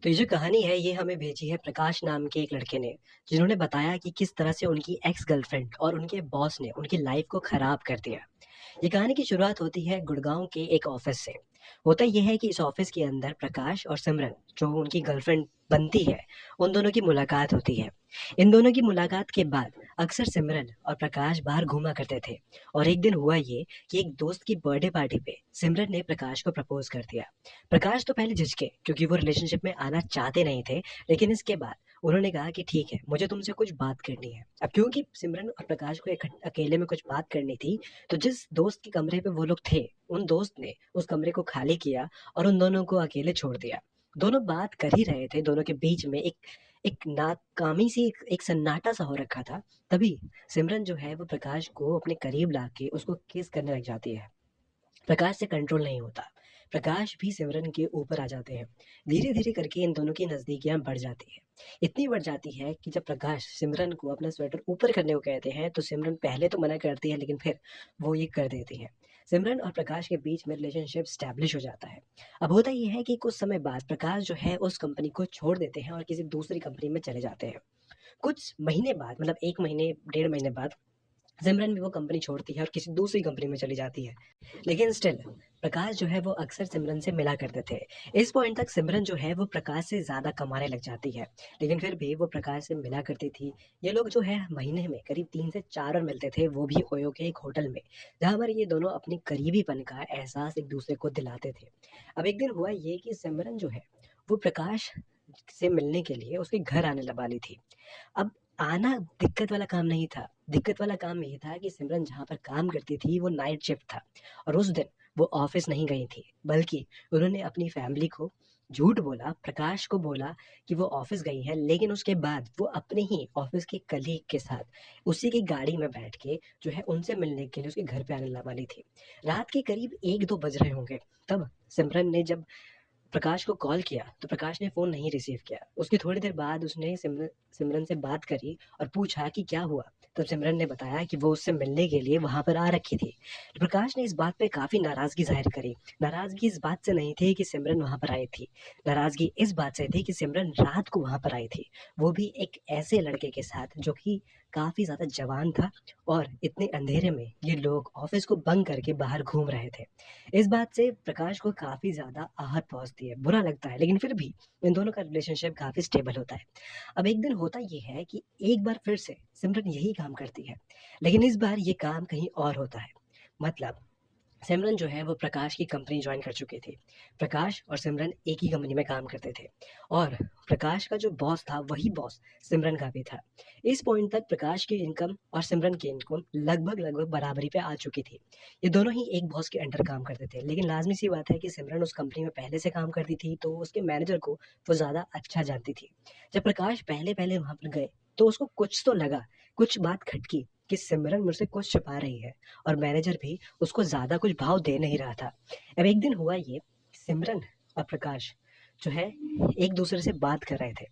तो ये जो कहानी है ये हमें भेजी है प्रकाश नाम के एक लड़के ने, जिन्होंने बताया कि किस तरह से उनकी एक्स गर्लफ्रेंड और उनके बॉस ने उनकी लाइफ को खराब कर दिया। ये कहानी की शुरुआत होती है गुड़गांव के एक ऑफिस से। होता ये है कि इस ऑफिस के अंदर प्रकाश और सिमरन, जो उनकी गर्लफ्रेंड बनती है, उन दोनों की मुलाकात होती है। इन दोनों की मुलाकात के बाद अक्सर सिमरन और प्रकाश बाहर घूमा करते थे। और एक दिन हुआ ये कि एक दोस्त की बर्थडे पार्टी पे सिमरन ने प्रकाश को प्रपोज कर दिया। प्रकाश तो पहले झिझके क्योंकि वो रिलेशनशिप में आना चाहते नहीं थे, लेकिन इसके बाद उन्होंने कहा कि ठीक है, मुझे तुमसे कुछ बात करनी है। अब क्योंकि सिमरन और प्रकाश को अकेले में कुछ बात करनी थी, तो जिस दोस्त के कमरे पे वो लोग थे, उन दोस्त ने उस कमरे को खाली किया और उन दोनों को अकेले छोड़ दिया। दोनों बात कर ही रहे थे, दोनों के बीच में एक एक नाकामी सी एक सन्नाटा सा हो रखा था। तभी सिमरन जो है वो प्रकाश को अपने करीब लाके उसको किस करने लग जाती है। प्रकाश से कंट्रोल नहीं होता। प्रकाश भी सिमरन के ऊपर आ जाते हैं। धीरे-धीरे करके इन दोनों की नज़दीकियाँ बढ़ जाती है। इतनी बढ़ जाती है कि जब प्रकाश सिमरन को अपना स्वेटर ऊपर करने को कहते हैं, तो सिमरन पहले तो मना करती है, लेकिन फिर वो ये कर देती है। सिमरन और प्रकाश के बीच में रिलेशनशिप एस्टेब्लिश हो जाता है। अब होता ये है कि कुछ समय बाद प्रकाश जो है उस कंपनी को छोड़ देते हैं और किसी दूसरी कंपनी में चले जाते हैं। कुछ महीने बाद, मतलब 1 महीने, डेढ़ महीने बाद सिमरन भी वो कंपनी छोड़ती है और किसी दूसरी कंपनी में चली जाती है। लेकिन स्टिल प्रकाश जो है वो अक्सर सिमरन से मिला करते थे। इस पॉइंट तक सिमरन जो है वो प्रकाश से ज़्यादा कमाने लग जाती है, लेकिन फिर भी वो प्रकाश से मिला करती थी। ये लोग जो है महीने में करीब 3 से 4 बार मिलते थे, वो भी ओयो के एक होटल में, जहाँ पर ये दोनों अपनी करीबीपन का एहसास एक दूसरे को दिलाते थे। अब एक दिन हुआ ये कि सिमरन जो है वो प्रकाश से मिलने के लिए उसके घर आने वाली थी। अब आना दिक्कत वाला काम नहीं था। दिक्कत वाला काम ये था कि सिमरन जहाँ पर काम करती थी वो नाइट शिफ्ट था, और उस दिन वो ऑफिस नहीं गई थी, बल्कि उन्होंने अपनी फैमिली को झूठ बोला, प्रकाश को बोला कि वो ऑफिस गई हैं, लेकिन उसके बाद वो अपने ही ऑफिस के कलीग के साथ उसी की गाड़ी में बैठ के जो है उनसे मिलने के लिए उसके घर पे आने वाली थी। रात के करीब 1-2 बज रहे होंगे। तब सिमरन ने जब प्रकाश को कॉल किया, तो प्रकाश ने फ़ोन नहीं रिसीव किया। उसकी थोड़ी देर बाद उसने सिमरन से बात करी और पूछा कि क्या हुआ? तब सिमरन ने बताया कि वो उससे मिलने के लिए वहाँ पर आ रखी थी। तो प्रकाश ने इस बात पे काफ़ी नाराज़गी ज़ाहिर करी। नाराज़गी इस बात से नहीं थी कि सिमरन वहाँ पर आई थी। नाराज़गी इस बात से थी कि सिमरन रात को वहाँ पर आई थी। वो भी एक ऐसे लड़के के साथ जो कि काफ़ी ज़्यादा जवान था, और इतने अंधेरे में ये लोग ऑफ़िस को बंक करके बाहर घूम रहे थे। इस बात से प्रकाश को काफ़ी ज़्यादा आहत पहुँचती है, बुरा लगता है, लेकिन फिर भी इन दोनों का रिलेशनशिप काफ़ी स्टेबल होता है। अब एक दिन होता ये है कि एक बार फिर से सिमरन यही काम करती है, लेकिन इस बार ये काम कहीं और होता है। मतलब सिमरन जो है वो प्रकाश की कंपनी जॉइन कर चुकी थी। प्रकाश और सिमरन एक ही कंपनी में काम करते थे, और प्रकाश का जो बॉस था वही बॉस सिमरन का भी था। इस पॉइंट तक प्रकाश की इनकम और सिमरन की इनकम लगभग-लगभग बराबरी पे आ चुकी थी। ये दोनों ही एक बॉस के अंडर काम करते थे, लेकिन लाज़मी सी बात है कि सिमरन उस कंपनी में पहले से काम करती थी, तो उसके मैनेजर को वो ज़्यादा अच्छा जानती थी। जब प्रकाश पहले-पहले वहाँ पर गए, तो उसको कुछ तो लगा, कुछ बात खटकी कि सिमरन मुझसे कुछ छुपा रही है, और मैनेजर भी उसको ज़्यादा कुछ भाव दे नहीं रहा था। अब एक दिन हुआ ये, सिमरन और प्रकाश जो है एक दूसरे से बात कर रहे थे।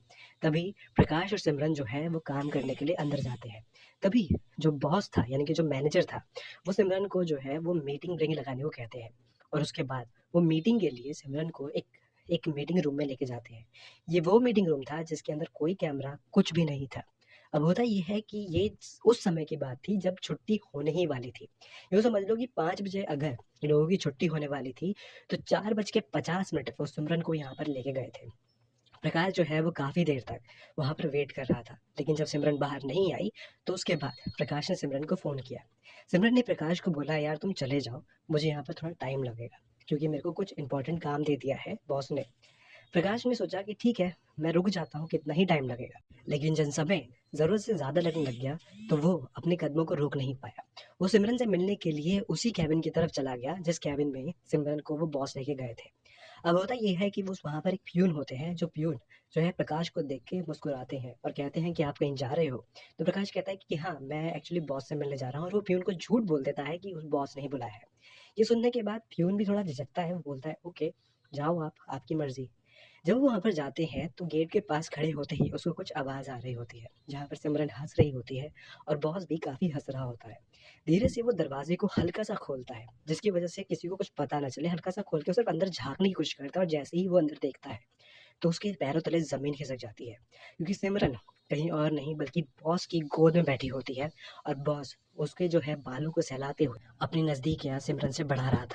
तभी प्रकाश और सिमरन जो है वो काम करने के लिए अंदर जाते हैं। तभी जो बॉस था, यानी कि जो मैनेजर था, वो सिमरन को जो है वो मीटिंग रिंग लगाने को कहते हैं, और उसके बाद वो मीटिंग के लिए सिमरन को एक एक मीटिंग रूम में लेके जाते हैं। ये वो मीटिंग रूम था जिसके अंदर कोई कैमरा, कुछ भी नहीं था। अब होता ये है कि ये उस समय की बात थी जब छुट्टी होने ही वाली थी। यूँ समझ लो कि 5 बजे अगर लोगों की छुट्टी होने वाली थी, तो 4 बज के 50 मिनट वो सिमरन को यहाँ पर लेके गए थे। प्रकाश जो है वो काफ़ी देर तक वहाँ पर वेट कर रहा था, लेकिन जब सिमरन बाहर नहीं आई, तो उसके बाद प्रकाश ने सिमरन को फ़ोन किया। सिमरन ने प्रकाश को बोला, यार तुम चले जाओ, मुझे यहाँ पर थोड़ा टाइम लगेगा, क्योंकि मेरे को कुछ इम्पोर्टेंट काम दे दिया है बॉस ने। प्रकाश ने सोचा कि ठीक है, मैं रुक जाता हूँ, कितना ही टाइम लगेगा। लेकिन जब समय ज़रूरत से ज़्यादा लगने लग गया, तो वो अपने कदमों को रोक नहीं पाया। वो सिमरन से मिलने के लिए उसी केबिन की तरफ चला गया जिस केबिन में सिमरन को वो बॉस लेके गए थे। अब होता ये है कि वो वहाँ पर एक पियून होते हैं, जो पियून जो है प्रकाश को देख के मुस्कुराते हैं और कहते हैं कि आप कहीं जा रहे हो? तो प्रकाश कहता है कि हाँ, मैं एक्चुअली बॉस से मिलने जा रहा हूँ, और वो पियून को झूठ बोल देता है कि उस बॉस ने ही बुलाया है। ये सुनने के बाद पियून भी थोड़ा झिझकता है, वो बोलता है, ओके, जाओ आप, आपकी मर्ज़ी। जब वो वहाँ पर जाते हैं, तो गेट के पास खड़े होते ही उसको कुछ आवाज़ आ रही होती है, जहाँ पर सिमरन हँस रही होती है, और बॉस भी काफ़ी हँस रहा होता है। धीरे से वो दरवाज़े को हल्का-सा खोलता है, जिसकी वज़ह से किसी को कुछ पता ना चले, हल्का-सा खोल के वो सिर्फ़ अंदर झाँकने की कोशिश करता है, और जैसे ही वो अंदर देखता है, तो उसके पैरों तले ज़मीन खिसक जाती है, क्योंकि सिमरन कहीं और नहीं बल्कि बॉस की गोद में बैठी होती है और बॉस उसके जो है बालों को सहलाते हुए अपनी नज़दीकियाँ सिमरन से बढ़ा रहा था।